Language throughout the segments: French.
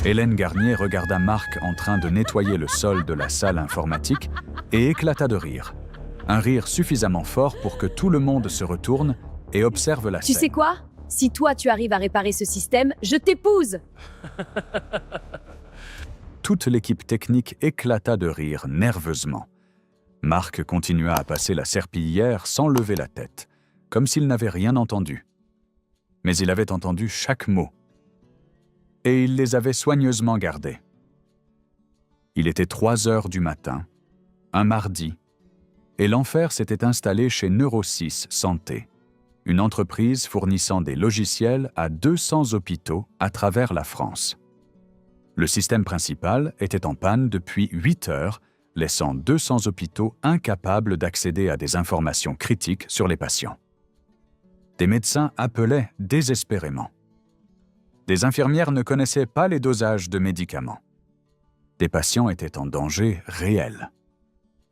Hélène Garnier regarda Marc en train de nettoyer le sol de la salle informatique et éclata de rire. Un rire suffisamment fort pour que tout le monde se retourne et observe la scène. Tu sais quoi? Si toi tu arrives à réparer ce système, je t'épouse! Toute l'équipe technique éclata de rire nerveusement. Marc continua à passer la serpillière sans lever la tête, comme s'il n'avait rien entendu. Mais il avait entendu chaque mot. Et il les avait soigneusement gardés. Il était 3 heures du matin, un mardi, et l'enfer s'était installé chez Neuro6 Santé, une entreprise fournissant des logiciels à 200 hôpitaux à travers la France. Le système principal était en panne depuis 8 heures, laissant 200 hôpitaux incapables d'accéder à des informations critiques sur les patients. Des médecins appelaient désespérément. Des infirmières ne connaissaient pas les dosages de médicaments. Des patients étaient en danger réel.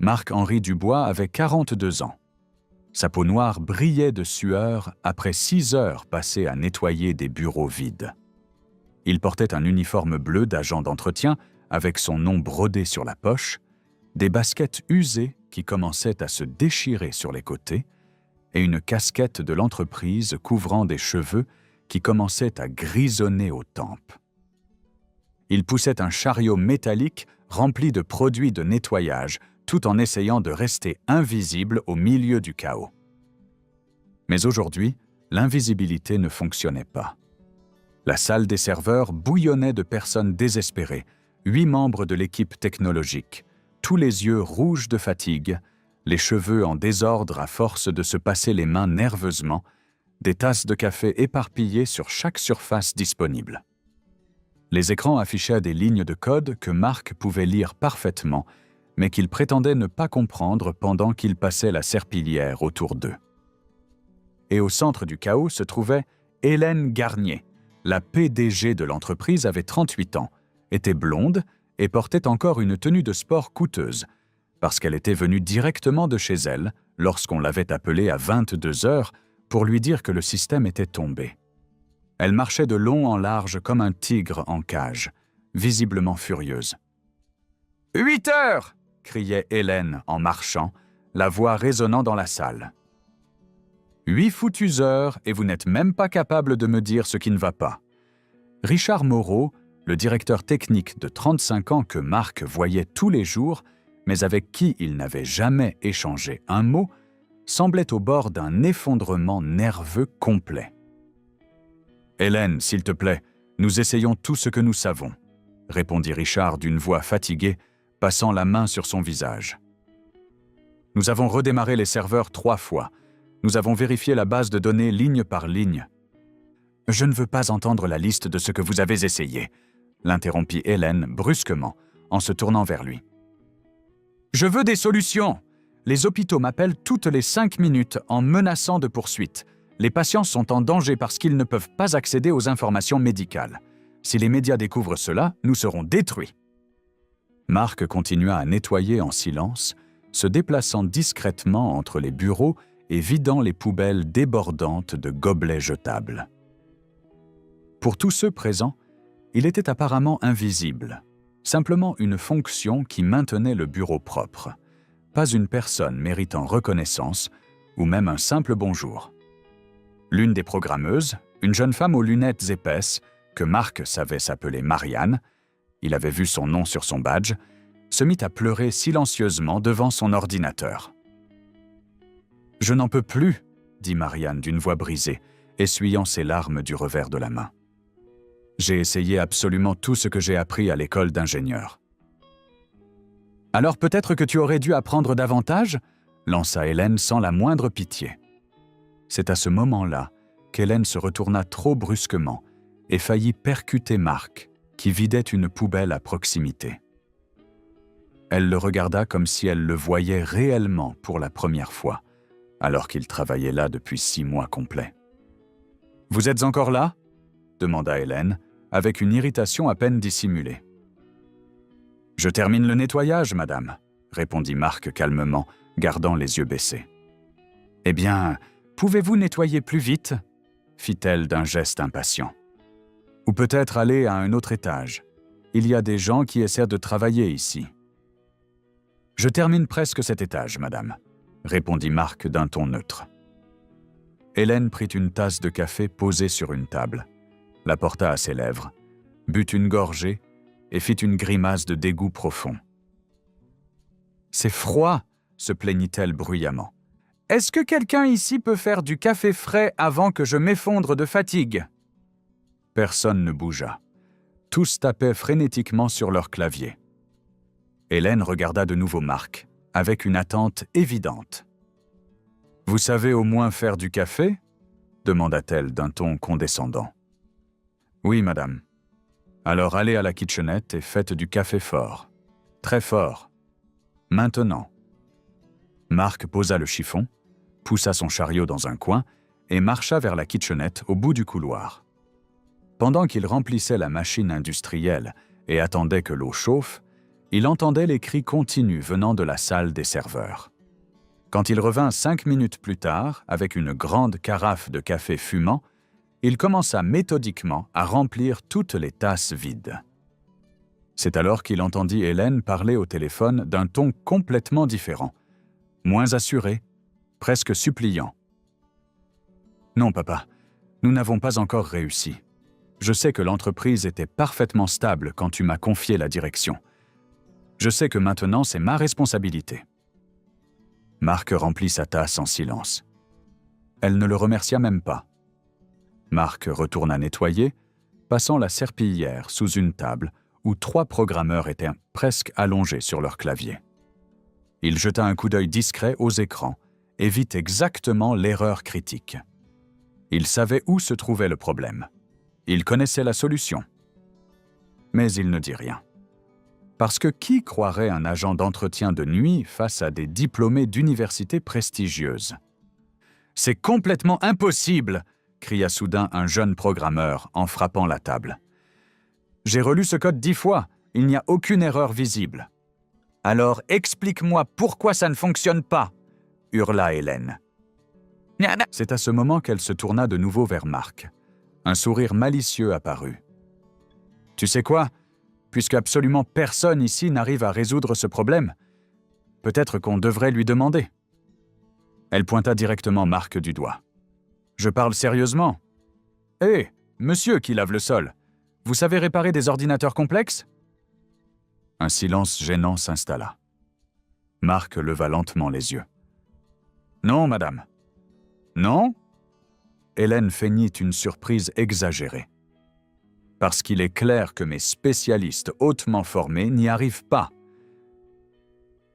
Marc-Henri Dubois avait 42 ans. Sa peau noire brillait de sueur après 6 heures passées à nettoyer des bureaux vides. Il portait un uniforme bleu d'agent d'entretien avec son nom brodé sur la poche, des baskets usées qui commençaient à se déchirer sur les côtés et une casquette de l'entreprise couvrant des cheveux qui commençaient à grisonner aux tempes. Il poussait un chariot métallique rempli de produits de nettoyage, tout en essayant de rester invisible au milieu du chaos. Mais aujourd'hui, l'invisibilité ne fonctionnait pas. La salle des serveurs bouillonnait de personnes désespérées, 8 membres de l'équipe technologique, tous les yeux rouges de fatigue, les cheveux en désordre à force de se passer les mains nerveusement, des tasses de café éparpillées sur chaque surface disponible. Les écrans affichaient des lignes de code que Marc pouvait lire parfaitement, mais qu'il prétendait ne pas comprendre pendant qu'il passait la serpillière autour d'eux. Et au centre du chaos se trouvait Hélène Garnier. La PDG de l'entreprise avait 38 ans, était blonde et portait encore une tenue de sport coûteuse, parce qu'elle était venue directement de chez elle lorsqu'on l'avait appelée à 22 heures pour lui dire que le système était tombé. Elle marchait de long en large comme un tigre en cage, visiblement furieuse. « 8 heures !» criait Hélène en marchant, la voix résonnant dans la salle. « 8 foutues heures et vous n'êtes même pas capable de me dire ce qui ne va pas. » Richard Moreau, le directeur technique de 35 ans que Marc voyait tous les jours, mais avec qui il n'avait jamais échangé un mot, semblait au bord d'un effondrement nerveux complet. « Hélène, s'il te plaît, nous essayons tout ce que nous savons, » répondit Richard d'une voix fatiguée, passant la main sur son visage. « Nous avons redémarré les serveurs 3 fois. Nous avons vérifié la base de données ligne par ligne. »« Je ne veux pas entendre la liste de ce que vous avez essayé, » l'interrompit Hélène brusquement, en se tournant vers lui. « Je veux des solutions. Les hôpitaux m'appellent toutes les 5 minutes en menaçant de poursuites. Les patients sont en danger parce qu'ils ne peuvent pas accéder aux informations médicales. Si les médias découvrent cela, nous serons détruits. » Marc continua à nettoyer en silence, se déplaçant discrètement entre les bureaux et vidant les poubelles débordantes de gobelets jetables. Pour tous ceux présents, il était apparemment invisible, simplement une fonction qui maintenait le bureau propre, pas une personne méritant reconnaissance ou même un simple bonjour. L'une des programmeuses, une jeune femme aux lunettes épaisses, que Marc savait s'appeler Marianne, il avait vu son nom sur son badge, se mit à pleurer silencieusement devant son ordinateur. « Je n'en peux plus, » dit Marianne d'une voix brisée, essuyant ses larmes du revers de la main. « J'ai essayé absolument tout ce que j'ai appris à l'école d'ingénieur. »« Alors peut-être que tu aurais dû apprendre davantage ?» lança Hélène sans la moindre pitié. C'est à ce moment-là qu'Hélène se retourna trop brusquement et faillit percuter Marc, qui vidait une poubelle à proximité. Elle le regarda comme si elle le voyait réellement pour la première fois, alors qu'il travaillait là depuis 6 mois complets. « Vous êtes encore là ?» demanda Hélène, avec une irritation à peine dissimulée. « Je termine le nettoyage, madame, » répondit Marc calmement, gardant les yeux baissés. « Eh bien, pouvez-vous nettoyer plus vite ?» fit-elle d'un geste impatient. « Ou peut-être aller à un autre étage. Il y a des gens qui essaient de travailler ici. Je termine presque cet étage, madame, répondit Marc d'un ton neutre. Hélène prit une tasse de café posée sur une table, la porta à ses lèvres, but une gorgée et fit une grimace de dégoût profond. « C'est froid !» se plaignit-elle bruyamment. « Est-ce que quelqu'un ici peut faire du café frais avant que je m'effondre de fatigue ?» Personne ne bougea. Tous tapaient frénétiquement sur leur clavier. Hélène regarda de nouveau Marc, avec une attente évidente. « Vous savez au moins faire du café ?» demanda-t-elle d'un ton condescendant. « Oui, madame. Alors allez à la kitchenette et faites du café fort. Très fort. Maintenant. » Marc posa le chiffon, poussa son chariot dans un coin et marcha vers la kitchenette au bout du couloir. Pendant qu'il remplissait la machine industrielle et attendait que l'eau chauffe, il entendait les cris continus venant de la salle des serveurs. Quand il revint 5 minutes plus tard, avec une grande carafe de café fumant, il commença méthodiquement à remplir toutes les tasses vides. C'est alors qu'il entendit Hélène parler au téléphone d'un ton complètement différent, moins assuré, presque suppliant. « Non, papa, nous n'avons pas encore réussi. Je sais que l'entreprise était parfaitement stable quand tu m'as confié la direction. Je sais que maintenant c'est ma responsabilité. » Marc remplit sa tasse en silence. Elle ne le remercia même pas. Marc retourna nettoyer, passant la serpillière sous une table où 3 programmeurs étaient presque allongés sur leur clavier. Il jeta un coup d'œil discret aux écrans et vit exactement l'erreur critique. Il savait où se trouvait le problème. Il connaissait la solution. Mais il ne dit rien. Parce que qui croirait un agent d'entretien de nuit face à des diplômés d'universités prestigieuses? « C'est complètement impossible !» cria soudain un jeune programmeur en frappant la table. « J'ai relu ce code 10 fois, il n'y a aucune erreur visible. »« Alors explique-moi pourquoi ça ne fonctionne pas !» hurla Hélène. C'est à ce moment qu'elle se tourna de nouveau vers Marc. Un sourire malicieux apparut. « Tu sais quoi ? Puisque absolument personne ici n'arrive à résoudre ce problème, peut-être qu'on devrait lui demander. » Elle pointa directement Marc du doigt. « Je parle sérieusement. Hé, monsieur qui lave le sol, vous savez réparer des ordinateurs complexes ?» Un silence gênant s'installa. Marc leva lentement les yeux. « Non, madame. »« Non ?» Hélène feignit une surprise exagérée. « Parce qu'il est clair que mes spécialistes hautement formés n'y arrivent pas. »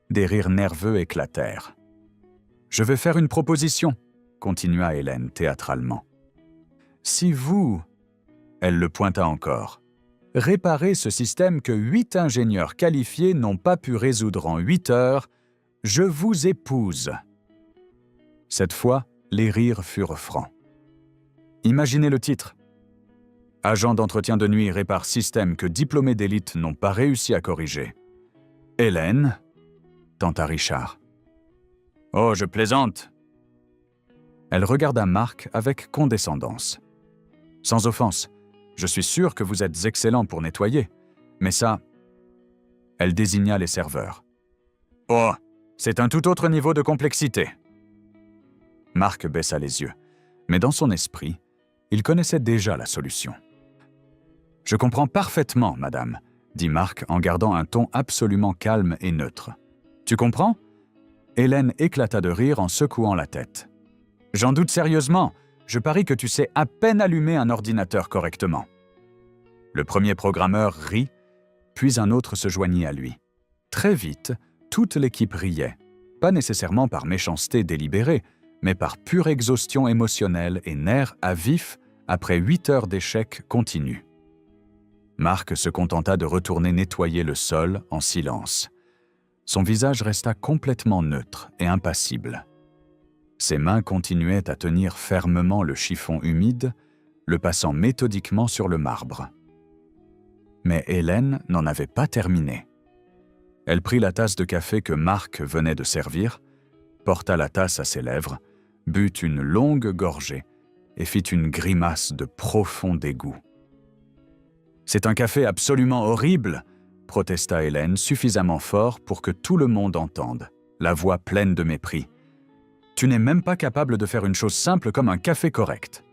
Des rires nerveux éclatèrent. « Je vais faire une proposition, » continua Hélène théâtralement. « Si vous, » elle le pointa encore, « réparez ce système que 8 ingénieurs qualifiés n'ont pas pu résoudre en 8 heures, je vous épouse. » Cette fois, les rires furent francs. Imaginez le titre. Agent d'entretien de nuit répare système que diplômés d'élite n'ont pas réussi à corriger. Hélène, tenta Richard. Oh, je plaisante. Elle regarda Marc avec condescendance. Sans offense, je suis sûr que vous êtes excellent pour nettoyer, mais ça... Elle désigna les serveurs. Oh, c'est un tout autre niveau de complexité. Marc baissa les yeux, mais dans son esprit, il connaissait déjà la solution. « Je comprends parfaitement, madame, » dit Marc en gardant un ton absolument calme et neutre. « Tu comprends ?» Hélène éclata de rire en secouant la tête. « J'en doute sérieusement, je parie que tu sais à peine allumer un ordinateur correctement. » Le premier programmeur rit, puis un autre se joignit à lui. Très vite, toute l'équipe riait, pas nécessairement par méchanceté délibérée, mais par pure exhaustion émotionnelle et nerfs à vif après 8 heures d'échecs continus. Marc se contenta de retourner nettoyer le sol en silence. Son visage resta complètement neutre et impassible. Ses mains continuaient à tenir fermement le chiffon humide, le passant méthodiquement sur le marbre. Mais Hélène n'en avait pas terminé. Elle prit la tasse de café que Marc venait de servir, porta la tasse à ses lèvres, but une longue gorgée et fit une grimace de profond dégoût. C'est un café absolument horrible, protesta Hélène suffisamment fort pour que tout le monde entende, la voix pleine de mépris. Tu n'es même pas capable de faire une chose simple comme un café correct.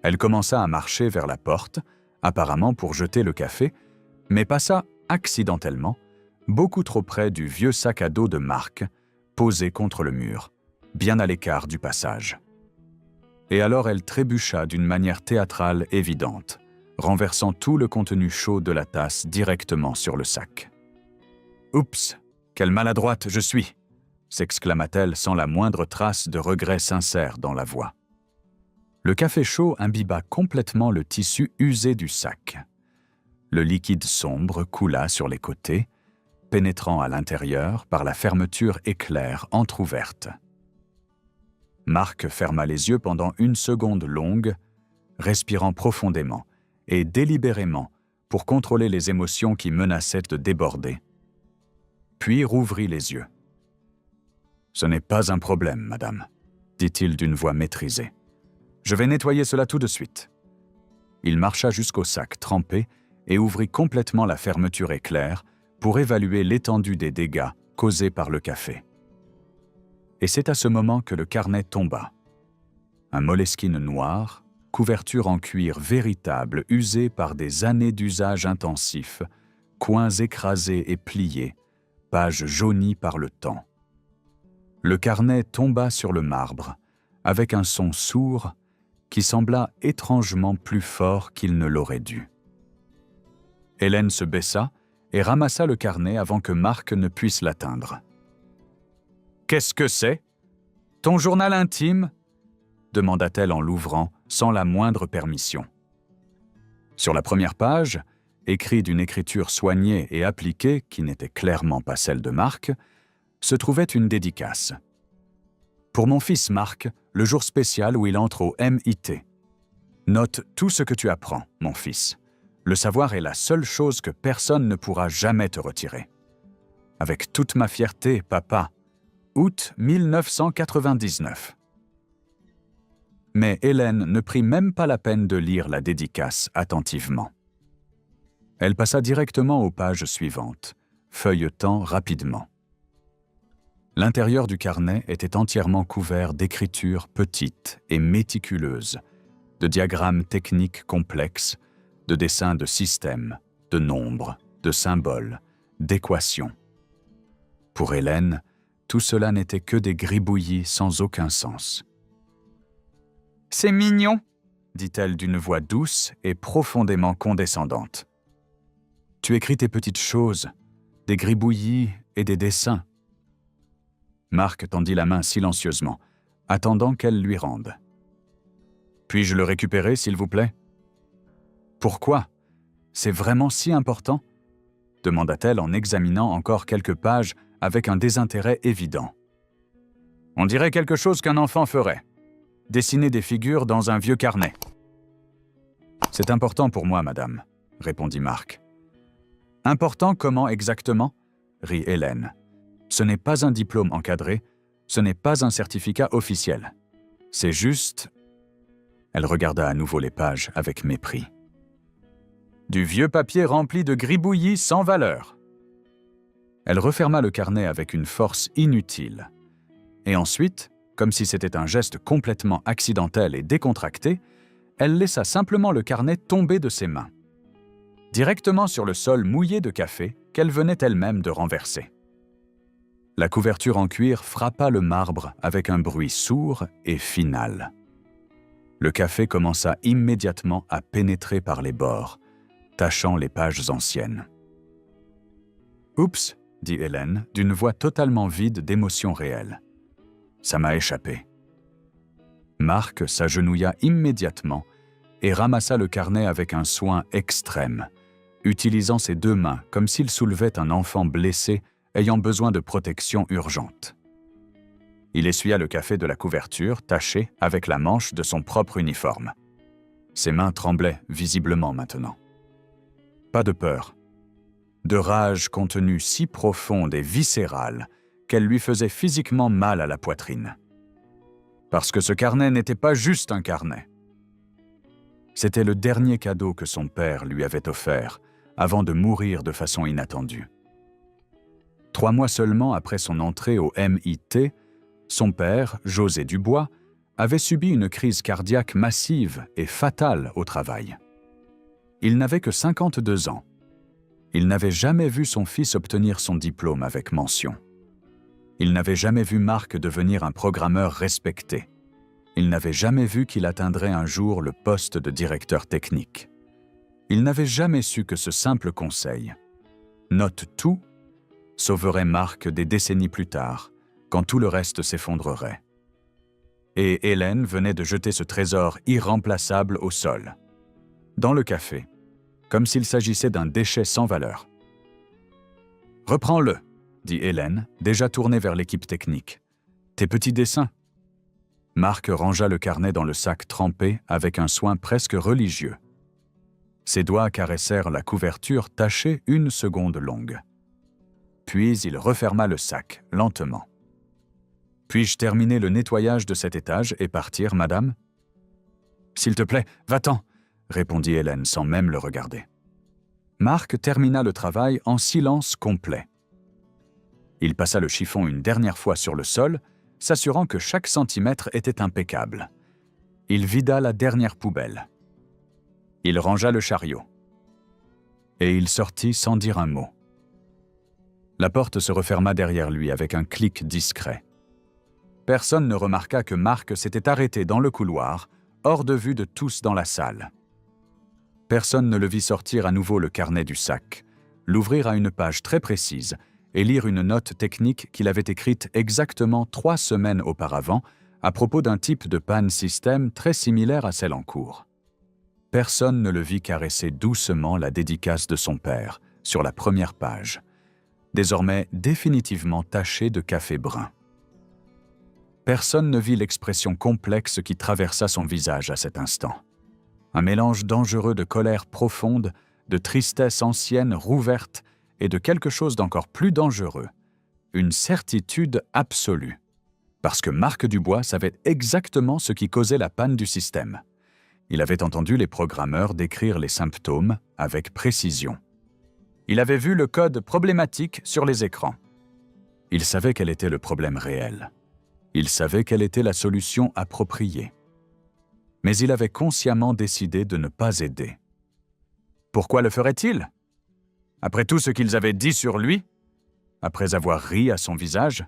Elle commença à marcher vers la porte, apparemment pour jeter le café, mais passa accidentellement, beaucoup trop près du vieux sac à dos de Marc, posé contre le mur, bien à l'écart du passage. Et alors elle trébucha d'une manière théâtrale évidente, renversant tout le contenu chaud de la tasse directement sur le sac. « Oups, quelle maladroite je suis !» s'exclama-t-elle sans la moindre trace de regret sincère dans la voix. Le café chaud imbiba complètement le tissu usé du sac. Le liquide sombre coula sur les côtés, pénétrant à l'intérieur par la fermeture éclair entr'ouverte. Marc ferma les yeux pendant une seconde longue, respirant profondément et délibérément pour contrôler les émotions qui menaçaient de déborder. Puis rouvrit les yeux. « Ce n'est pas un problème, madame, » dit-il d'une voix maîtrisée. « Je vais nettoyer cela tout de suite. » Il marcha jusqu'au sac trempé et ouvrit complètement la fermeture éclair pour évaluer l'étendue des dégâts causés par le café. Et c'est à ce moment que le carnet tomba. Un Moleskine noir, couverture en cuir véritable usée par des années d'usage intensif, coins écrasés et pliés, pages jaunies par le temps. Le carnet tomba sur le marbre, avec un son sourd qui sembla étrangement plus fort qu'il ne l'aurait dû. Hélène se baissa et ramassa le carnet avant que Marc ne puisse l'atteindre. « Qu'est-ce que c'est ? Ton journal intime ?» demanda-t-elle en l'ouvrant sans la moindre permission. Sur la première page, écrit d'une écriture soignée et appliquée qui n'était clairement pas celle de Marc, se trouvait une dédicace. « Pour mon fils Marc, le jour spécial où il entre au MIT. Note tout ce que tu apprends, mon fils. Le savoir est la seule chose que personne ne pourra jamais te retirer. Avec toute ma fierté, papa. Août 1999. » Mais Hélène ne prit même pas la peine de lire la dédicace attentivement. Elle passa directement aux pages suivantes, feuilletant rapidement. L'intérieur du carnet était entièrement couvert d'écritures petites et méticuleuses, de diagrammes techniques complexes, de dessins de systèmes, de nombres, de symboles, d'équations. Pour Hélène, tout cela n'était que des gribouillis sans aucun sens. « C'est mignon !» dit-elle d'une voix douce et profondément condescendante. « Tu écris tes petites choses, des gribouillis et des dessins. » Marc tendit la main silencieusement, attendant qu'elle lui rende. « Puis-je le récupérer, s'il vous plaît ?»« Pourquoi ? C'est vraiment si important ?» demanda-t-elle en examinant encore quelques pages avec un désintérêt évident. « On dirait quelque chose qu'un enfant ferait. Dessiner des figures dans un vieux carnet. »« C'est important pour moi, madame, » répondit Marc. « Important comment exactement ?» rit Hélène. « Ce n'est pas un diplôme encadré, ce n'est pas un certificat officiel. C'est juste... » Elle regarda à nouveau les pages avec mépris. « Du vieux papier rempli de gribouillis sans valeur. » Elle referma le carnet avec une force inutile. Et ensuite, comme si c'était un geste complètement accidentel et décontracté, elle laissa simplement le carnet tomber de ses mains, directement sur le sol mouillé de café qu'elle venait elle-même de renverser. La couverture en cuir frappa le marbre avec un bruit sourd et final. Le café commença immédiatement à pénétrer par les bords, tachant les pages anciennes. « Oups !» dit Hélène, d'une voix totalement vide d'émotions réelles. « Ça m'a échappé. » Marc s'agenouilla immédiatement et ramassa le carnet avec un soin extrême, utilisant ses deux mains comme s'il soulevait un enfant blessé ayant besoin de protection urgente. Il essuya le café de la couverture, taché avec la manche de son propre uniforme. Ses mains tremblaient visiblement maintenant. Pas de peur. De rage contenue si profonde et viscérale qu'elle lui faisait physiquement mal à la poitrine. Parce que ce carnet n'était pas juste un carnet. C'était le dernier cadeau que son père lui avait offert avant de mourir de façon inattendue. 3 mois seulement après son entrée au MIT, son père, José Dubois, avait subi une crise cardiaque massive et fatale au travail. Il n'avait que 52 ans. Il n'avait jamais vu son fils obtenir son diplôme avec mention. Il n'avait jamais vu Marc devenir un programmeur respecté. Il n'avait jamais vu qu'il atteindrait un jour le poste de directeur technique. Il n'avait jamais su que ce simple conseil, « Note tout », sauverait Marc des décennies plus tard, quand tout le reste s'effondrerait. Et Hélène venait de jeter ce trésor irremplaçable au sol, dans le café, comme s'il s'agissait d'un déchet sans valeur. « Reprends-le », dit Hélène, déjà tournée vers l'équipe technique. « Tes petits dessins ?» Marc rangea le carnet dans le sac trempé avec un soin presque religieux. Ses doigts caressèrent la couverture tachée 1 seconde longue. Puis il referma le sac, lentement. « Puis-je terminer le nettoyage de cet étage et partir, madame ?»« S'il te plaît, va-t'en » répondit Hélène sans même le regarder. Marc termina le travail en silence complet. Il passa le chiffon une dernière fois sur le sol, s'assurant que chaque centimètre était impeccable. Il vida la dernière poubelle. Il rangea le chariot. Et il sortit sans dire un mot. La porte se referma derrière lui avec un clic discret. Personne ne remarqua que Marc s'était arrêté dans le couloir, hors de vue de tous dans la salle. Personne ne le vit sortir à nouveau le carnet du sac, l'ouvrir à une page très précise et lire une note technique qu'il avait écrite exactement 3 semaines auparavant à propos d'un type de panne système très similaire à celle en cours. Personne ne le vit caresser doucement la dédicace de son père sur la première page, désormais définitivement tachée de café brun. Personne ne vit l'expression complexe qui traversa son visage à cet instant. Un mélange dangereux de colère profonde, de tristesse ancienne rouverte et de quelque chose d'encore plus dangereux, une certitude absolue. Parce que Marc Dubois savait exactement ce qui causait la panne du système. Il avait entendu les programmeurs décrire les symptômes avec précision. Il avait vu le code problématique sur les écrans. Il savait quel était le problème réel. Il savait quelle était la solution appropriée. Mais il avait consciemment décidé de ne pas aider. Pourquoi le ferait-il ? Après tout ce qu'ils avaient dit sur lui ? Après avoir ri à son visage ?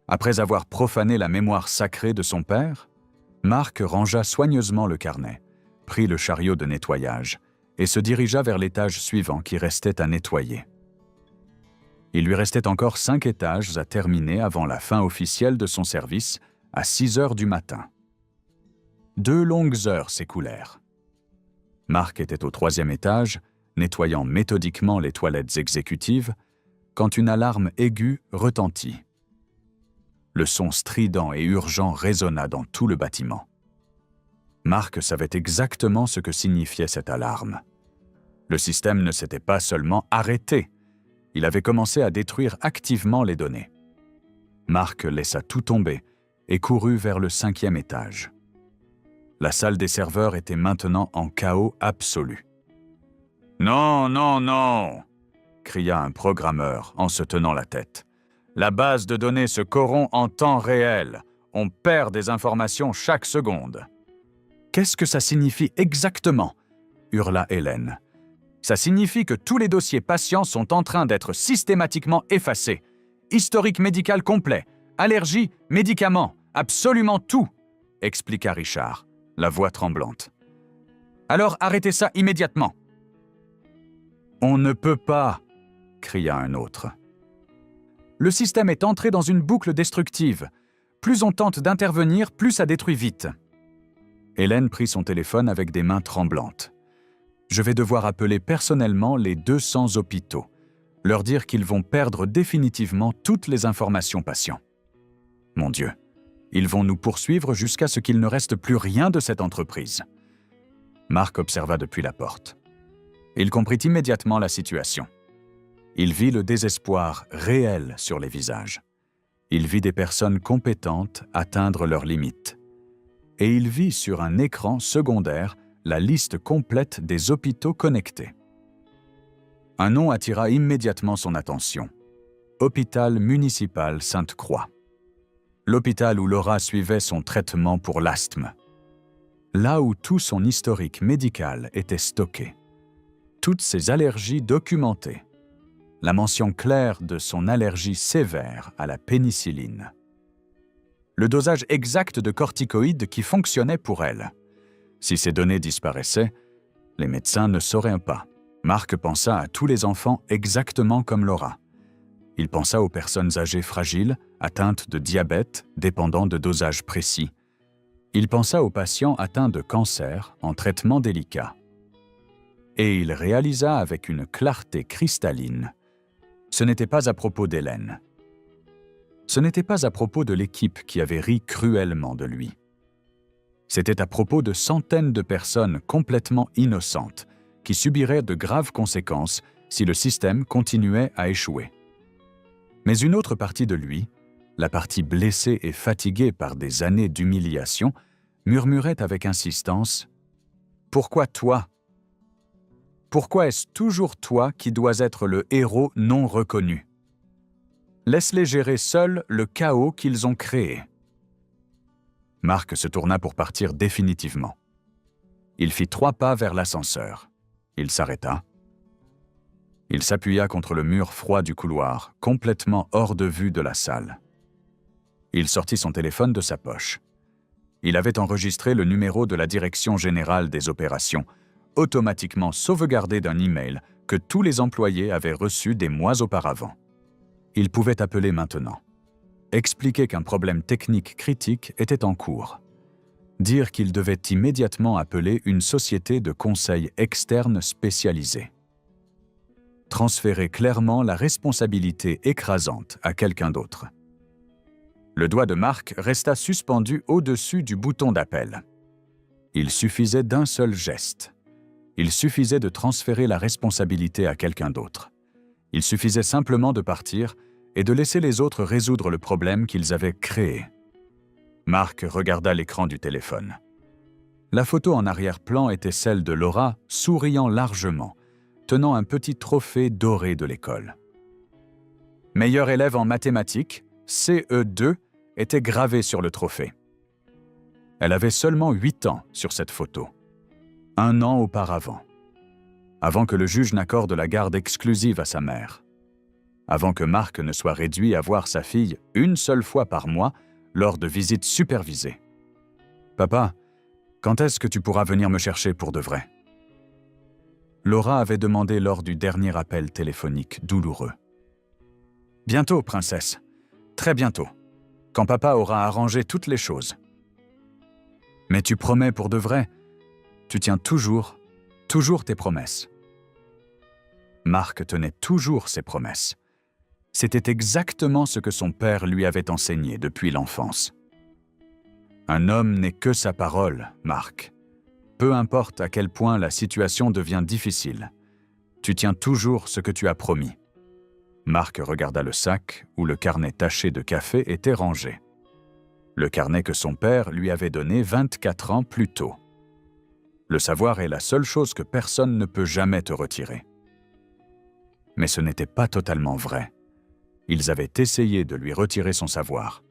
Après avoir profané la mémoire sacrée de son père ? Marc rangea soigneusement le carnet, prit le chariot de nettoyage et se dirigea vers l'étage suivant qui restait à nettoyer. Il lui restait encore 5 étages à terminer avant la fin officielle de son service à 6 heures du matin. 2 longues heures s'écoulèrent. Marc était au 3e étage, nettoyant méthodiquement les toilettes exécutives, quand une alarme aiguë retentit. Le son strident et urgent résonna dans tout le bâtiment. Marc savait exactement ce que signifiait cette alarme. Le système ne s'était pas seulement arrêté, il avait commencé à détruire activement les données. Marc laissa tout tomber et courut vers le 5e étage. La salle des serveurs était maintenant en chaos absolu. « Non, non, non !» cria un programmeur en se tenant la tête. « La base de données se corrompt en temps réel. On perd des informations chaque seconde. »« Qu'est-ce que ça signifie exactement ?» hurla Hélène. « Ça signifie que tous les dossiers patients sont en train d'être systématiquement effacés. Historique médical complet, allergies, médicaments, absolument tout !» expliqua Richard, la voix tremblante. « Alors arrêtez ça immédiatement !»« On ne peut pas !» cria un autre. « Le système est entré dans une boucle destructive. Plus on tente d'intervenir, plus ça détruit vite. » Hélène prit son téléphone avec des mains tremblantes. « Je vais devoir appeler personnellement les 200 hôpitaux, leur dire qu'ils vont perdre définitivement toutes les informations patients. Mon Dieu, ils vont nous poursuivre jusqu'à ce qu'il ne reste plus rien de cette entreprise. » Marc observa depuis la porte. Il comprit immédiatement la situation. Il vit le désespoir réel sur les visages. Il vit des personnes compétentes atteindre leurs limites. et il vit sur un écran secondaire la liste complète des hôpitaux connectés. Un nom attira immédiatement son attention. Hôpital municipal Sainte-Croix. L'hôpital où Laura suivait son traitement pour l'asthme. Là où tout son historique médical était stocké. Toutes ses allergies documentées. La mention claire de son allergie sévère à la pénicilline. Le dosage exact de corticoïdes qui fonctionnait pour elle. Si ces données disparaissaient, les médecins ne sauraient pas. Marc pensa à tous les enfants exactement comme Laura. Il pensa aux personnes âgées fragiles, atteintes de diabète, dépendant de dosages précis. Il pensa aux patients atteints de cancer en traitement délicat. Et il réalisa avec une clarté cristalline. Ce n'était pas à propos d'Hélène. Ce n'était pas à propos de l'équipe qui avait ri cruellement de lui. C'était à propos de centaines de personnes complètement innocentes qui subiraient de graves conséquences si le système continuait à échouer. Mais une autre partie de lui, la partie blessée et fatiguée par des années d'humiliation, murmurait avec insistance « Pourquoi toi ? Pourquoi est-ce toujours toi qui dois être le héros non reconnu ? Laisse-les gérer seuls le chaos qu'ils ont créé. » Marc se tourna pour partir définitivement. Il fit 3 pas vers l'ascenseur. Il s'arrêta. Il s'appuya contre le mur froid du couloir, complètement hors de vue de la salle. Il sortit son téléphone de sa poche. Il avait enregistré le numéro de la Direction générale des opérations, automatiquement sauvegardé d'un email que tous les employés avaient reçu des mois auparavant. Il pouvait appeler maintenant. Expliquer qu'un problème technique critique était en cours. Dire qu'il devait immédiatement appeler une société de conseil externe spécialisée. Transférer clairement la responsabilité écrasante à quelqu'un d'autre. Le doigt de Marc resta suspendu au-dessus du bouton d'appel. Il suffisait d'un seul geste. Il suffisait de transférer la responsabilité à quelqu'un d'autre. Il suffisait simplement de partir et de laisser les autres résoudre le problème qu'ils avaient créé. Marc regarda l'écran du téléphone. La photo en arrière-plan était celle de Laura, souriant largement, tenant un petit trophée doré de l'école. Meilleur élève en mathématiques, CE2, était gravé sur le trophée. Elle avait seulement 8 ans sur cette photo. 1 an auparavant. Avant que le juge n'accorde la garde exclusive à sa mère. Avant que Marc ne soit réduit à voir sa fille une seule fois par mois lors de visites supervisées. « Papa, quand est-ce que tu pourras venir me chercher pour de vrai ?» Laura avait demandé lors du dernier appel téléphonique douloureux. « Bientôt, princesse. Très bientôt. Quand papa aura arrangé toutes les choses. » « Mais tu promets pour de vrai. Tu tiens toujours tes promesses. » Marc tenait toujours ses promesses. C'était exactement ce que son père lui avait enseigné depuis l'enfance. Un homme n'est que sa parole, Marc. Peu importe à quel point la situation devient difficile, tu tiens toujours ce que tu as promis. Marc regarda le sac où le carnet taché de café était rangé. Le carnet que son père lui avait donné 24 ans plus tôt. Le savoir est la seule chose que personne ne peut jamais te retirer. Mais ce n'était pas totalement vrai. Ils avaient essayé de lui retirer son savoir.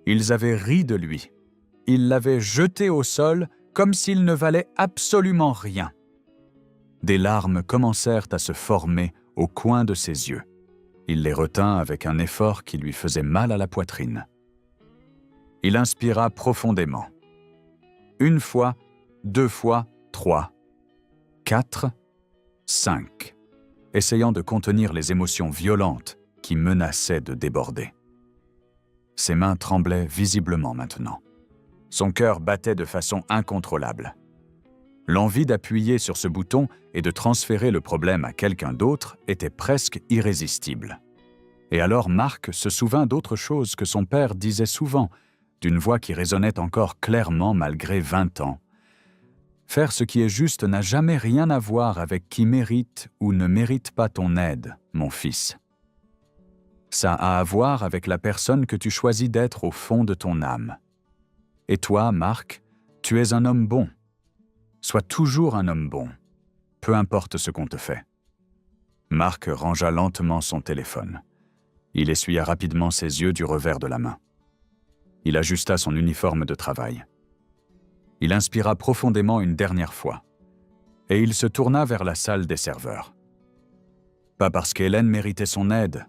Ils avaient ri de lui. Ils l'avaient jeté au sol comme s'il ne valait absolument rien. Des larmes commencèrent à se former au coin de ses yeux. Il les retint avec un effort qui lui faisait mal à la poitrine. Il inspira profondément. 1 fois, 2 fois, 3, 4, 5, essayant de contenir les émotions violentes qui menaçaient de déborder. Ses mains tremblaient visiblement maintenant. Son cœur battait de façon incontrôlable. L'envie d'appuyer sur ce bouton et de transférer le problème à quelqu'un d'autre était presque irrésistible. Et alors Marc se souvint d'autre chose que son père disait souvent, d'une voix qui résonnait encore clairement malgré 20 ans. Faire ce qui est juste n'a jamais rien à voir avec qui mérite ou ne mérite pas ton aide, mon fils. Ça a à voir avec la personne que tu choisis d'être au fond de ton âme. Et toi, Marc, Tu es un homme bon. Sois toujours un homme bon, peu importe ce qu'on te fait. » Marc rangea lentement son téléphone. Il essuya rapidement ses yeux du revers de la main. Il ajusta son uniforme de travail. Il inspira profondément une dernière fois, et il se tourna vers la salle des serveurs. Pas parce qu'Hélène méritait son aide,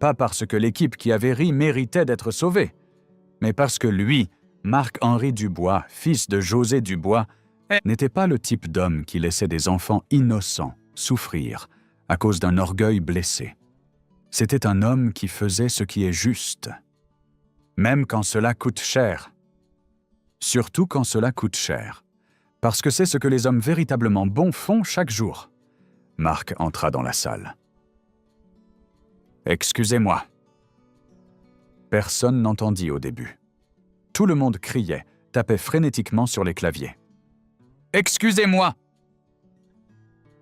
pas parce que l'équipe qui avait ri méritait d'être sauvée, mais parce que lui, Marc-Henri Dubois, fils de José Dubois, n'était pas le type d'homme qui laissait des enfants innocents souffrir à cause d'un orgueil blessé. C'était un homme qui faisait ce qui est juste, même quand cela coûte cher. Surtout quand cela coûte cher, parce que c'est ce que les hommes véritablement bons font chaque jour. Marc entra dans la salle. « Excusez-moi. » Personne n'entendit au début. Tout le monde criait, tapait frénétiquement sur les claviers. « Excusez-moi »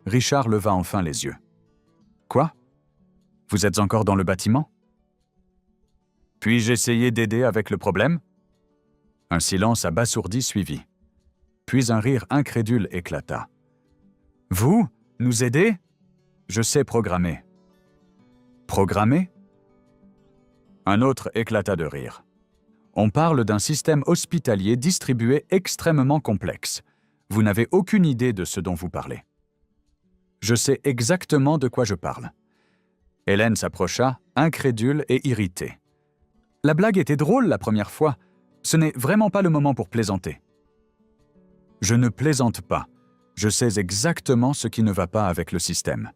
Richard leva enfin les yeux. « Quoi? Vous êtes encore dans le bâtiment? Puis-je essayer d'aider avec le problème ?» Un silence abasourdi suivit. Puis un rire incrédule éclata. « Vous? Nous aider? Je sais programmer. » « Programmer ?» Un autre éclata de rire. « On parle d'un système hospitalier distribué extrêmement complexe. Vous n'avez aucune idée de ce dont vous parlez. » Je sais exactement de quoi je parle. Hélène s'approcha, incrédule et irritée. La blague était drôle la première fois. Ce n'est vraiment pas le moment pour plaisanter. Je ne plaisante pas. Je sais exactement ce qui ne va pas avec le système.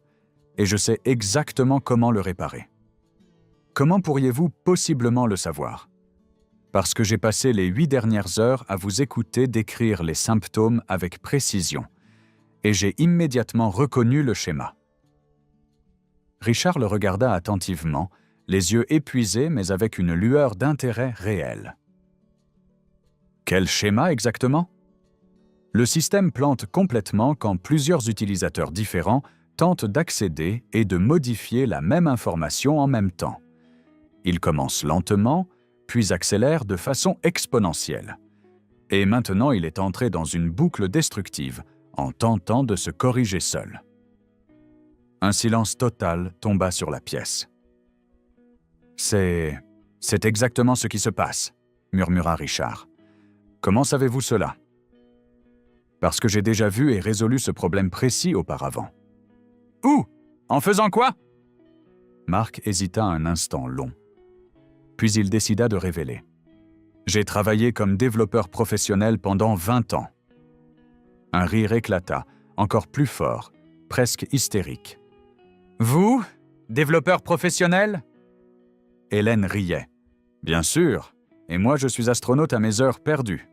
Et je sais exactement comment le réparer. Comment pourriez-vous possiblement le savoir? Parce que j'ai passé les 8 dernières heures à vous écouter décrire les symptômes avec précision. Et j'ai immédiatement reconnu le schéma. Richard le regarda attentivement, les yeux épuisés mais avec une lueur d'intérêt réel. Quel schéma exactement? Le système plante complètement quand plusieurs utilisateurs différents tentent d'accéder et de modifier la même information en même temps. Il commence lentement, puis accélère de façon exponentielle. Et maintenant, il est entré dans une boucle destructive en tentant de se corriger seul. Un silence total tomba sur la pièce. « C'est exactement ce qui se passe, » murmura Richard. « Comment savez-vous cela? » Parce que j'ai déjà vu et résolu ce problème précis auparavant. « Où? En faisant quoi? » Marc hésita un instant long. Puis il décida de révéler. « J'ai travaillé comme développeur professionnel pendant 20 ans. » Un rire éclata, encore plus fort, presque hystérique. « Vous, développeur professionnel ?» Hélène riait. « Bien sûr, et moi je suis astronaute à mes heures perdues. »«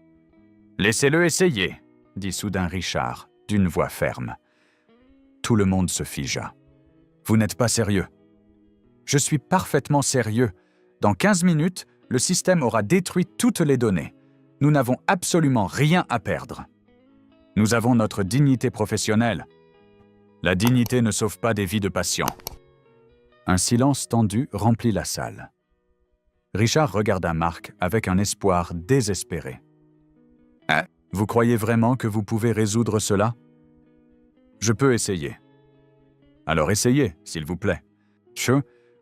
Laissez-le essayer, » dit soudain Richard, d'une voix ferme. Tout le monde se figea. « Vous n'êtes pas sérieux. »« Je suis parfaitement sérieux. Dans 15 minutes, le système aura détruit toutes les données. Nous n'avons absolument rien à perdre. Nous avons notre dignité professionnelle. La dignité ne sauve pas des vies de patients. » Un silence tendu remplit la salle. Richard regarda Marc avec un espoir désespéré. « Vous croyez vraiment que vous pouvez résoudre cela? » « Je peux essayer. »« Alors essayez, s'il vous plaît. »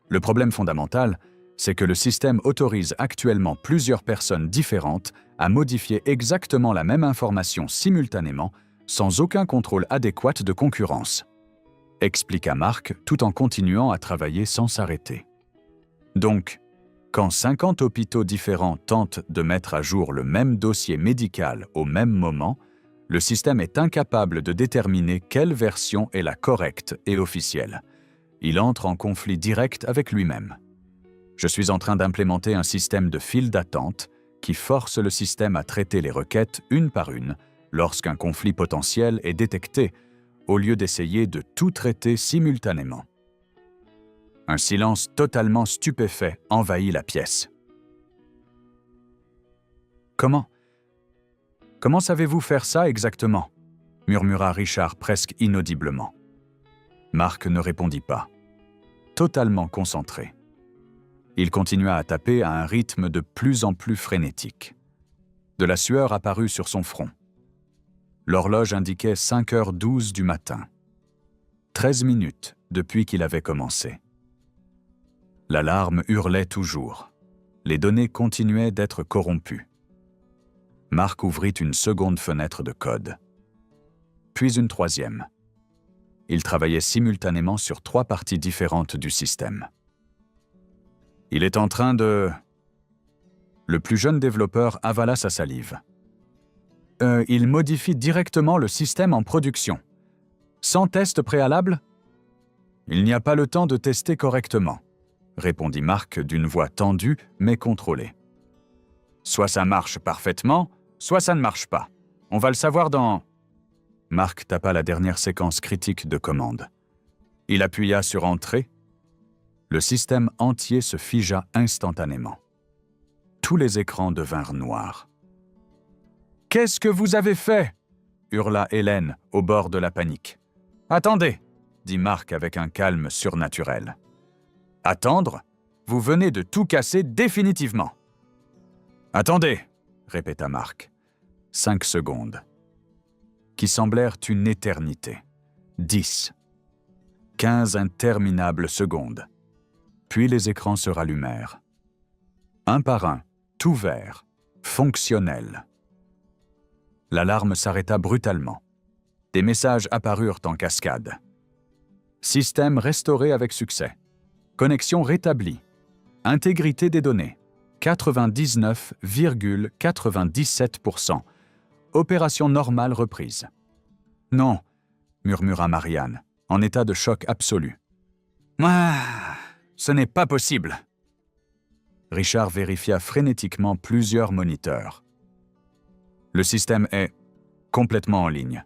Le problème fondamental, c'est que le système autorise actuellement plusieurs personnes différentes à modifier exactement la même information simultanément, sans aucun contrôle adéquat de concurrence. Expliqua Marc tout en continuant à travailler sans s'arrêter. Donc, quand 50 hôpitaux différents tentent de mettre à jour le même dossier médical au même moment, le système est incapable de déterminer quelle version est la correcte et officielle. Il entre en conflit direct avec lui-même. Je suis en train d'implémenter un système de file d'attente qui force le système à traiter les requêtes une par une lorsqu'un conflit potentiel est détecté, au lieu d'essayer de tout traiter simultanément. Un silence totalement stupéfait envahit la pièce. « Comment savez-vous faire ça exactement ?» murmura Richard presque inaudiblement. Marc ne répondit pas, totalement concentré. Il continua à taper à un rythme de plus en plus frénétique. De la sueur apparut sur son front. L'horloge indiquait 5h12 du matin. 13 minutes depuis qu'il avait commencé. L'alarme hurlait toujours. Les données continuaient d'être corrompues. Mark ouvrit une seconde fenêtre de code. Puis une troisième. Il travaillait simultanément sur 3 parties différentes du système. Il est en train de... Le plus jeune développeur avala sa salive. Il modifie directement le système en production. Sans test préalable? Il n'y a pas le temps de tester correctement, répondit Mark d'une voix tendue mais contrôlée. Soit ça marche parfaitement, soit ça ne marche pas. On va le savoir dans... Mark tapa la dernière séquence critique de commande. Il appuya sur Entrée. Le système entier se figea instantanément. Tous les écrans devinrent noirs. « Qu'est-ce que vous avez fait ?» hurla Hélène au bord de la panique. « Attendez !» dit Mark avec un calme surnaturel. « Attendre? Vous venez de tout casser définitivement. »« Attendez !» répéta Mark. 5 secondes. Qui semblèrent une éternité. 10. 15 interminables secondes. Puis les écrans se rallumèrent. Un par un, tout vert, fonctionnel. L'alarme s'arrêta brutalement. Des messages apparurent en cascade. Système restauré avec succès. Connexion rétablie. Intégrité des données. 99,97%. Opération normale reprise. Non, murmura Marianne, en état de choc absolu. Ah, ce n'est pas possible. Richard vérifia frénétiquement plusieurs moniteurs. Le système est complètement en ligne,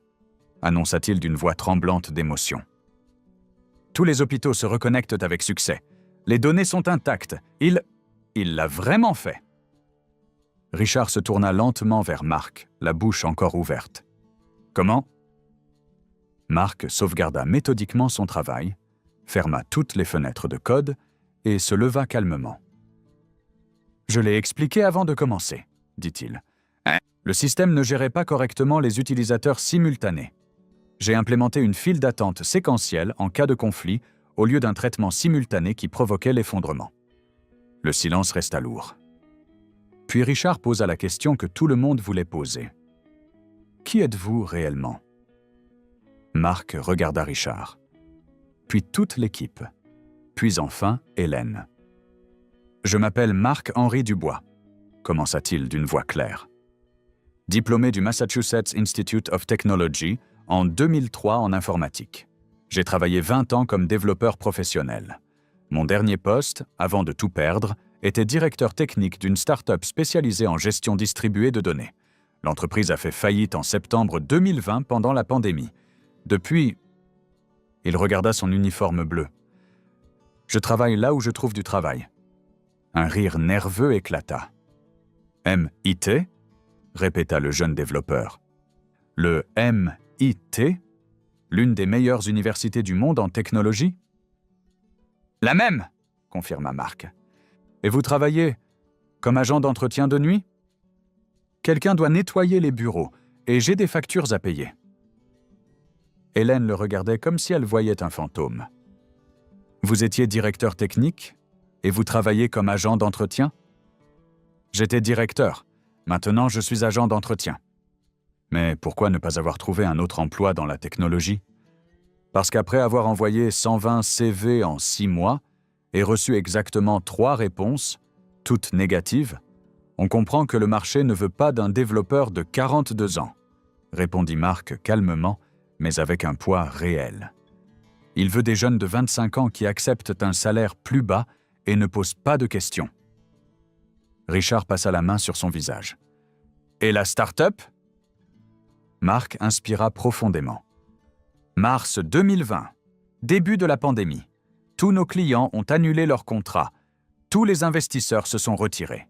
annonça-t-il d'une voix tremblante d'émotion. Tous les hôpitaux se reconnectent avec succès. Les données sont intactes. Il l'a vraiment fait. Richard se tourna lentement vers Mark, la bouche encore ouverte. Comment? Mark sauvegarda méthodiquement son travail, ferma toutes les fenêtres de code et se leva calmement. Je l'ai expliqué avant de commencer, dit-il. Le système ne gérait pas correctement les utilisateurs simultanés. J'ai implémenté une file d'attente séquentielle en cas de conflit au lieu d'un traitement simultané qui provoquait l'effondrement. Le silence resta lourd. Puis Richard posa la question que tout le monde voulait poser. « Qui êtes-vous réellement » Mark regarda Richard. Puis toute l'équipe. Puis enfin Hélène. « Je m'appelle Marc-Henri Dubois », commença-t-il d'une voix claire. Diplômé du Massachusetts Institute of Technology en 2003 en informatique. J'ai travaillé 20 ans comme développeur professionnel. Mon dernier poste, avant de tout perdre, était directeur technique d'une start-up spécialisée en gestion distribuée de données. L'entreprise a fait faillite en septembre 2020 pendant la pandémie. Depuis, il regarda son uniforme bleu. Je travaille là où je trouve du travail. Un rire nerveux éclata. MIT? Répéta le jeune développeur. Le MIT? L'une des meilleures universités du monde en technologie? La même, confirma Mark. Et vous travaillez comme agent d'entretien de nuit? Quelqu'un doit nettoyer les bureaux et j'ai des factures à payer. Hélène le regardait comme si elle voyait un fantôme. Vous étiez directeur technique et vous travaillez comme agent d'entretien? J'étais directeur. Maintenant, je suis agent d'entretien. Mais pourquoi ne pas avoir trouvé un autre emploi dans la technologie? Parce qu'après avoir envoyé 120 CV en 6 mois et reçu exactement 3 réponses, toutes négatives, on comprend que le marché ne veut pas d'un développeur de 42 ans, répondit Mark calmement, mais avec un poids réel. Il veut des jeunes de 25 ans qui acceptent un salaire plus bas et ne posent pas de questions. Richard passa la main sur son visage. Et la start-up? Mark inspira profondément. Mars 2020, début de la pandémie. Tous nos clients ont annulé leurs contrats. Tous les investisseurs se sont retirés.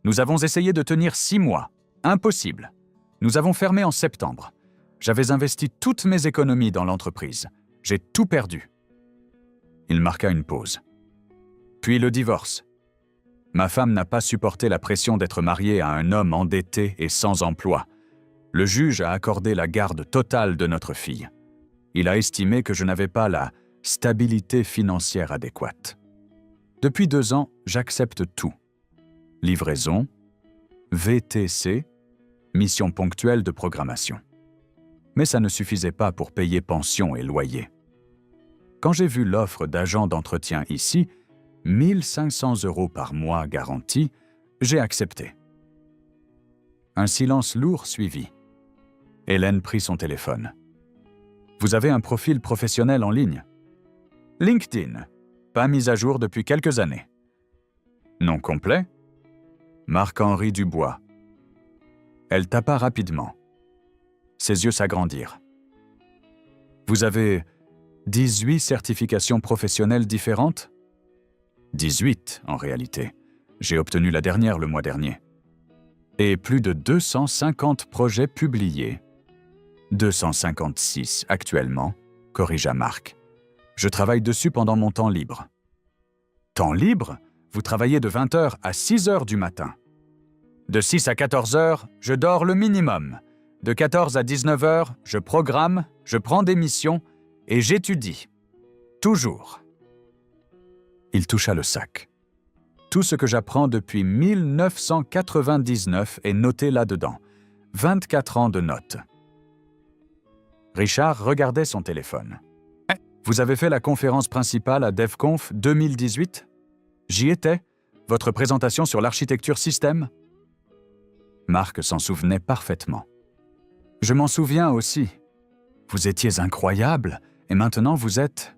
Nous avons essayé de tenir 6 mois. Impossible. Nous avons fermé en septembre. J'avais investi toutes mes économies dans l'entreprise. J'ai tout perdu. Il marqua une pause. Puis le divorce. Ma femme n'a pas supporté la pression d'être mariée à un homme endetté et sans emploi. Le juge a accordé la garde totale de notre fille. Il a estimé que je n'avais pas la stabilité financière adéquate. Depuis 2 ans, j'accepte tout. Livraison, VTC, mission ponctuelle de programmation. Mais ça ne suffisait pas pour payer pension et loyer. Quand j'ai vu l'offre d'agent d'entretien ici, 1 500 € par mois garantis, j'ai accepté. Un silence lourd suivit. Hélène prit son téléphone. « Vous avez un profil professionnel en ligne ?»« LinkedIn, pas mis à jour depuis quelques années. »« Nom complet ?»« Marc-Henri Dubois. » Elle tapa rapidement. Ses yeux s'agrandirent. « Vous avez 18 certifications professionnelles différentes ?» 18, en réalité. J'ai obtenu la dernière le mois dernier. Et plus de 250 projets publiés. 256 actuellement, corrigea Marc. Je travaille dessus pendant mon temps libre. Temps libre? Vous travaillez de 20h à 6h du matin. De 6 à 14h, je dors le minimum. De 14 à 19h, je programme, je prends des missions et j'étudie. Toujours. Il toucha le sac. Tout ce que j'apprends depuis 1999 est noté là-dedans. 24 ans de notes. Richard regardait son téléphone. « Vous avez fait la conférence principale à DevConf 2018 ? J'y étais. Votre présentation sur l'architecture système ? » Marc s'en souvenait parfaitement. « Je m'en souviens aussi. Vous étiez incroyable, et maintenant vous êtes... »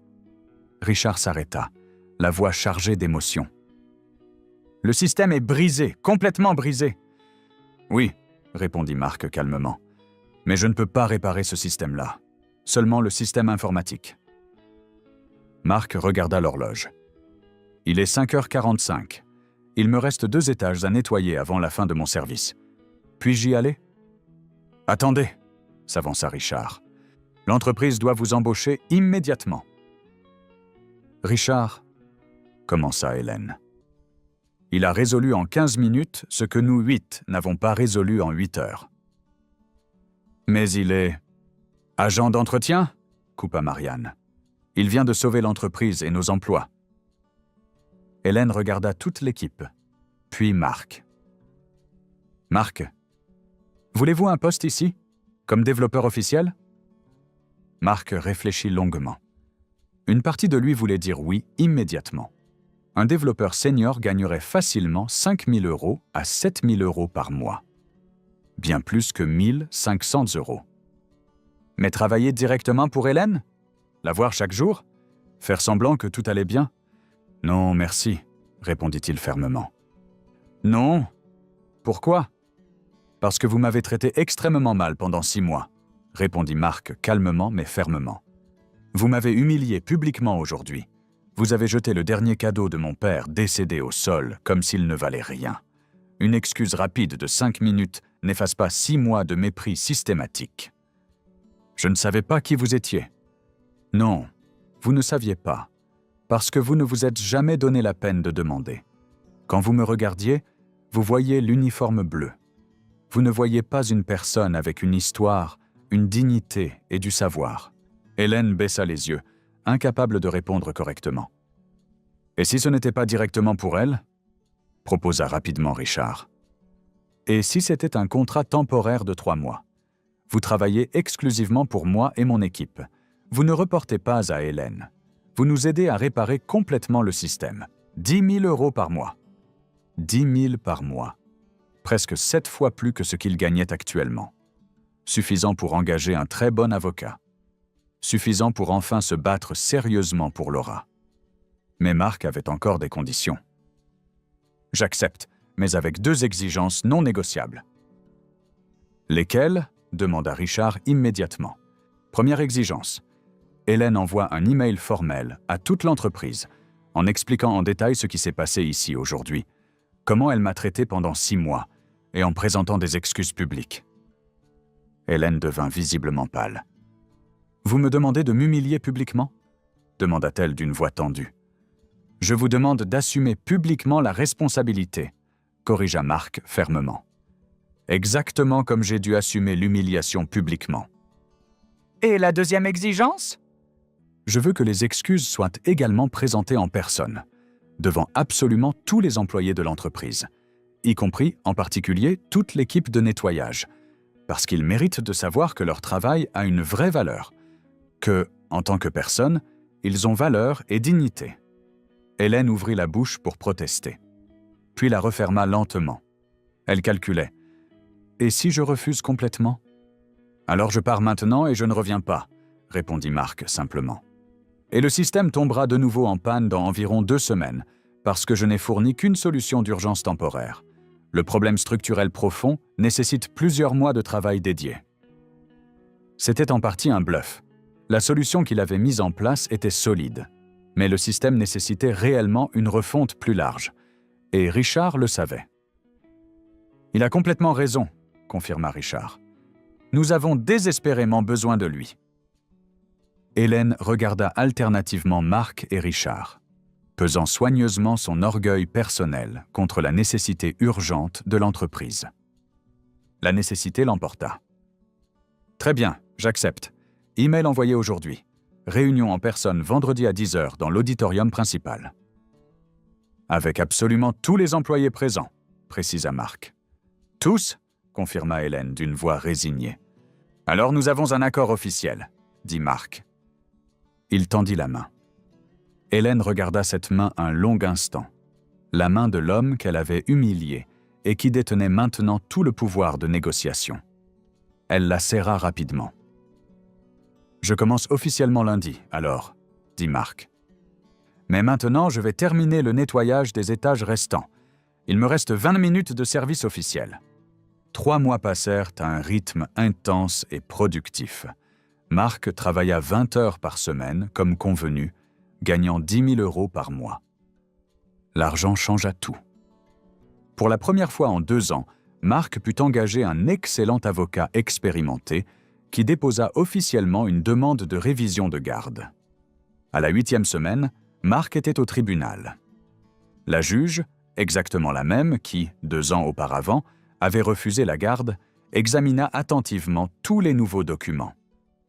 Richard s'arrêta, la voix chargée d'émotion. « Le système est brisé, complètement brisé. »« Oui, » répondit Marc calmement. « Mais je ne peux pas réparer ce système-là. Seulement le système informatique. » Marc regarda l'horloge. « Il est 5h45. Il me reste 2 étages à nettoyer avant la fin de mon service. Puis-je y aller ? » « Attendez !» s'avança Richard. « L'entreprise doit vous embaucher immédiatement. » « Richard, » commença Hélène. « Il a résolu en 15 minutes ce que nous 8 n'avons pas résolu en 8 heures. »« Mais il est... agent d'entretien ?» coupa Marianne. « Il vient de sauver l'entreprise et nos emplois. » Hélène regarda toute l'équipe, puis Marc. « Marc, voulez-vous un poste ici, comme développeur officiel ?» Marc réfléchit longuement. Une partie de lui voulait dire oui immédiatement. Un développeur senior gagnerait facilement 5 000 € à 7 000 € par mois. Bien plus que 1 500 €. Mais travailler directement pour Hélène ? La voir chaque jour ? Faire semblant que tout allait bien ? Non, merci, répondit-il fermement. Non ? Pourquoi ? Parce que vous m'avez traité extrêmement mal pendant 6 mois, répondit Marc calmement mais fermement. Vous m'avez humilié publiquement aujourd'hui. Vous avez jeté le dernier cadeau de mon père décédé au sol comme s'il ne valait rien. Une excuse rapide de 5 minutes n'efface pas 6 mois de mépris systématique. Je ne savais pas qui vous étiez. Non, vous ne saviez pas, parce que vous ne vous êtes jamais donné la peine de demander. Quand vous me regardiez, vous voyiez l'uniforme bleu. Vous ne voyez pas une personne avec une histoire, une dignité et du savoir. Hélène baissa les yeux, incapable de répondre correctement. « Et si ce n'était pas directement pour elle ?» proposa rapidement Richard. « Et si c'était un contrat temporaire de 3 mois ? Vous travaillez exclusivement pour moi et mon équipe. Vous ne reportez pas à Hélène. Vous nous aidez à réparer complètement le système. 10 000 € par mois. 10 000 par mois. Presque 7 fois plus que ce qu'il gagnait actuellement. Suffisant pour engager un très bon avocat. Suffisant pour enfin se battre sérieusement pour Laura. Mais Marc avait encore des conditions. « J'accepte, mais avec 2 exigences non négociables. »« Lesquelles ?» demanda Richard immédiatement. « Première exigence. Hélène envoie un email formel à toute l'entreprise en expliquant en détail ce qui s'est passé ici aujourd'hui, comment elle m'a traité pendant 6 mois et en présentant des excuses publiques. » Hélène devint visiblement pâle. « Vous me demandez de m'humilier publiquement ?» demanda-t-elle d'une voix tendue. « Je vous demande d'assumer publiquement la responsabilité, corrigea Marc fermement. Exactement comme j'ai dû assumer l'humiliation publiquement. Et la deuxième exigence? Je veux que les excuses soient également présentées en personne, devant absolument tous les employés de l'entreprise, y compris, en particulier, toute l'équipe de nettoyage, parce qu'ils méritent de savoir que leur travail a une vraie valeur, que, en tant que personne, ils ont valeur et dignité. Hélène ouvrit la bouche pour protester, puis la referma lentement. Elle calculait. Et si je refuse complètement? Alors je pars maintenant et je ne reviens pas, répondit Marc simplement. Et le système tombera de nouveau en panne dans environ 2 semaines, parce que je n'ai fourni qu'une solution d'urgence temporaire. Le problème structurel profond nécessite plusieurs mois de travail dédié. C'était en partie un bluff. La solution qu'il avait mise en place était solide, mais le système nécessitait réellement une refonte plus large, et Richard le savait. Il a complètement raison, confirma Richard. Nous avons désespérément besoin de lui. Hélène regarda alternativement Marc et Richard, pesant soigneusement son orgueil personnel contre la nécessité urgente de l'entreprise. La nécessité l'emporta. Très bien, j'accepte. Email envoyé aujourd'hui. Réunion en personne vendredi à 10h dans l'auditorium principal. Avec absolument tous les employés présents, précisa Marc. Tous? Confirma Hélène d'une voix résignée. Alors nous avons un accord officiel, dit Marc. Il tendit la main. Hélène regarda cette main un long instant, la main de l'homme qu'elle avait humilié et qui détenait maintenant tout le pouvoir de négociation. Elle la serra rapidement. « Je commence officiellement lundi, alors, » dit Marc. « Mais maintenant, je vais terminer le nettoyage des étages restants. Il me reste 20 minutes de service officiel. » 3 mois passèrent à un rythme intense et productif. Marc travailla 20 heures par semaine, comme convenu, gagnant 10 000 € par mois. L'argent changea tout. Pour la première fois en 2 ans, Marc put engager un excellent avocat expérimenté qui déposa officiellement une demande de révision de garde. À la 8e semaine, Marc était au tribunal. La juge, exactement la même qui, 2 ans auparavant, avait refusé la garde, examina attentivement tous les nouveaux documents.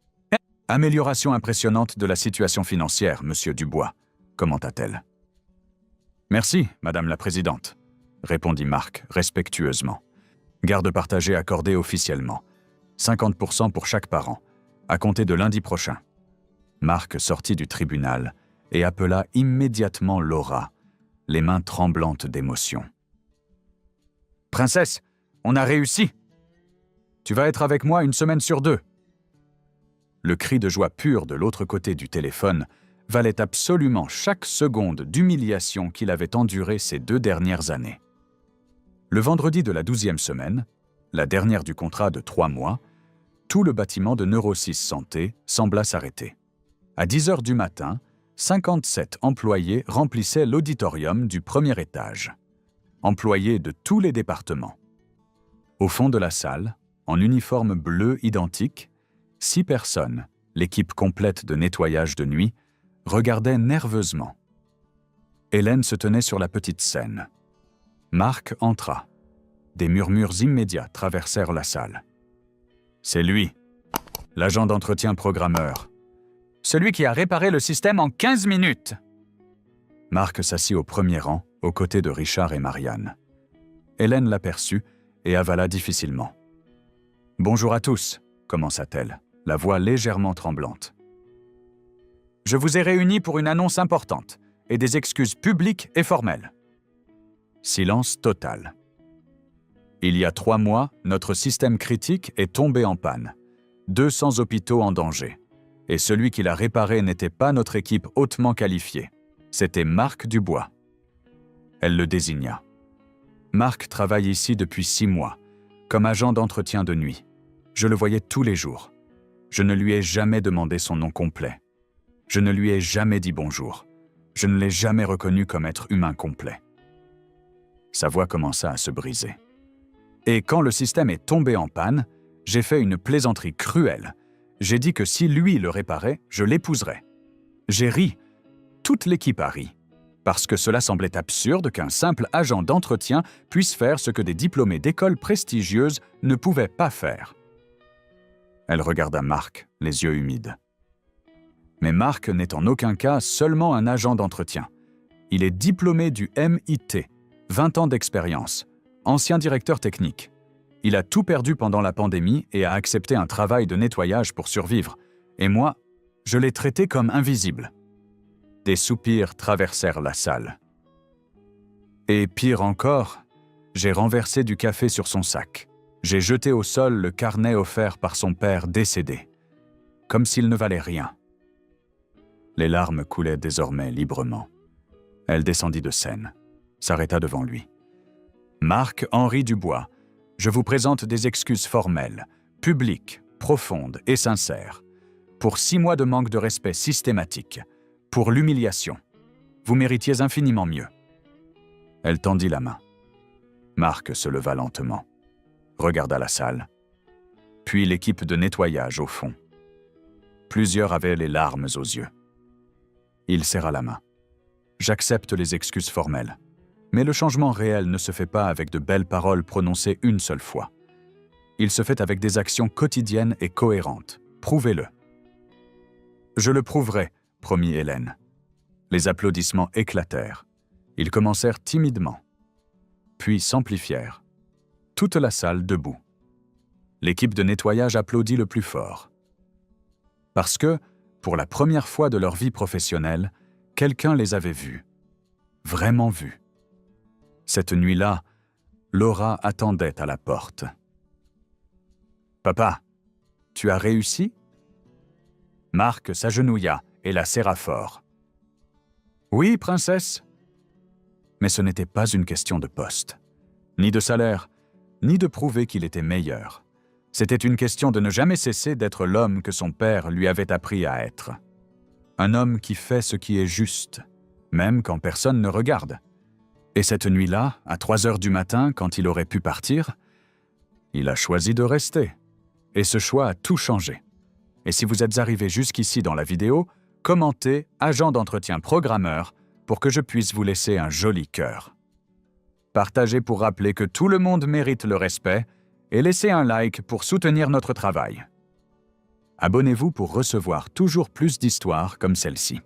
« Amélioration impressionnante de la situation financière, Monsieur Dubois », commenta-t-elle. « Merci, Madame la Présidente », répondit Marc respectueusement. « Garde partagée accordée officiellement. 50% pour chaque parent, à compter de lundi prochain. » Marc sortit du tribunal et appela immédiatement Laura, les mains tremblantes d'émotion. « Princesse, on a réussi! Tu vas être avec moi 1 semaine sur 2. » Le cri de joie pure de l'autre côté du téléphone valait absolument chaque seconde d'humiliation qu'il avait endurée ces 2 dernières années. Le vendredi de la 12e semaine, la dernière du contrat de 3 mois, tout le bâtiment de Neuro6 Santé sembla s'arrêter. À 10h du matin, 57 employés remplissaient l'auditorium du premier étage. Employés de tous les départements. Au fond de la salle, en uniforme bleu identique, 6 personnes, l'équipe complète de nettoyage de nuit, regardaient nerveusement. Hélène se tenait sur la petite scène. Marc entra. Des murmures immédiats traversèrent la salle. « C'est lui, l'agent d'entretien programmeur. Celui qui a réparé le système en 15 minutes !» Marc s'assit au premier rang, aux côtés de Richard et Marianne. Hélène l'aperçut et avala difficilement. « Bonjour à tous », commença-t-elle, la voix légèrement tremblante. « Je vous ai réunis pour une annonce importante et des excuses publiques et formelles. » Silence total. Il y a 3 mois, notre système critique est tombé en panne. 200 hôpitaux en danger. Et celui qui l'a réparé n'était pas notre équipe hautement qualifiée. C'était Marc Dubois. Elle le désigna. Marc travaille ici depuis 6 mois, comme agent d'entretien de nuit. Je le voyais tous les jours. Je ne lui ai jamais demandé son nom complet. Je ne lui ai jamais dit bonjour. Je ne l'ai jamais reconnu comme être humain complet. Sa voix commença à se briser. Et quand le système est tombé en panne, j'ai fait une plaisanterie cruelle. J'ai dit que si lui le réparait, je l'épouserais. J'ai ri. Toute l'équipe a ri. parce que cela semblait absurde qu'un simple agent d'entretien puisse faire ce que des diplômés d'écoles prestigieuses ne pouvaient pas faire. Elle regarda Marc, les yeux humides. Mais Marc n'est en aucun cas seulement un agent d'entretien. Il est diplômé du MIT, 20 ans d'expérience, ancien directeur technique. Il a tout perdu pendant la pandémie et a accepté un travail de nettoyage pour survivre. Et moi, je l'ai traité comme invisible. Des soupirs traversèrent la salle. Et pire encore, j'ai renversé du café sur son sac. J'ai jeté au sol le carnet offert par son père décédé, comme s'il ne valait rien. Les larmes coulaient désormais librement. Elle descendit de scène, s'arrêta devant lui. « Marc-Henri Dubois, je vous présente des excuses formelles, publiques, profondes et sincères, pour 6 mois de manque de respect systématique, pour l'humiliation. Vous méritiez infiniment mieux. » Elle tendit la main. Marc se leva lentement, regarda la salle, puis l'équipe de nettoyage au fond. Plusieurs avaient les larmes aux yeux. Il serra la main. « J'accepte les excuses formelles, mais le changement réel ne se fait pas avec de belles paroles prononcées une seule fois. Il se fait avec des actions quotidiennes et cohérentes. Prouvez-le. » « Je le prouverai, » promit Hélène. Les applaudissements éclatèrent. Ils commencèrent timidement, puis s'amplifièrent. Toute la salle debout. L'équipe de nettoyage applaudit le plus fort. Parce que, pour la première fois de leur vie professionnelle, quelqu'un les avait vus. Vraiment vus. Cette nuit-là, Laura attendait à la porte. « Papa, tu as réussi ?» Marc s'agenouilla et la serra fort. « Oui, princesse. » Mais ce n'était pas une question de poste, ni de salaire, ni de prouver qu'il était meilleur. C'était une question de ne jamais cesser d'être l'homme que son père lui avait appris à être. Un homme qui fait ce qui est juste, même quand personne ne regarde. Et cette nuit-là, à 3 heures du matin, quand il aurait pu partir, il a choisi de rester. Et ce choix a tout changé. Et si vous êtes arrivé jusqu'ici dans la vidéo, commentez « Agent d'entretien programmeur » pour que je puisse vous laisser un joli cœur. Partagez pour rappeler que tout le monde mérite le respect et laissez un like pour soutenir notre travail. Abonnez-vous pour recevoir toujours plus d'histoires comme celle-ci.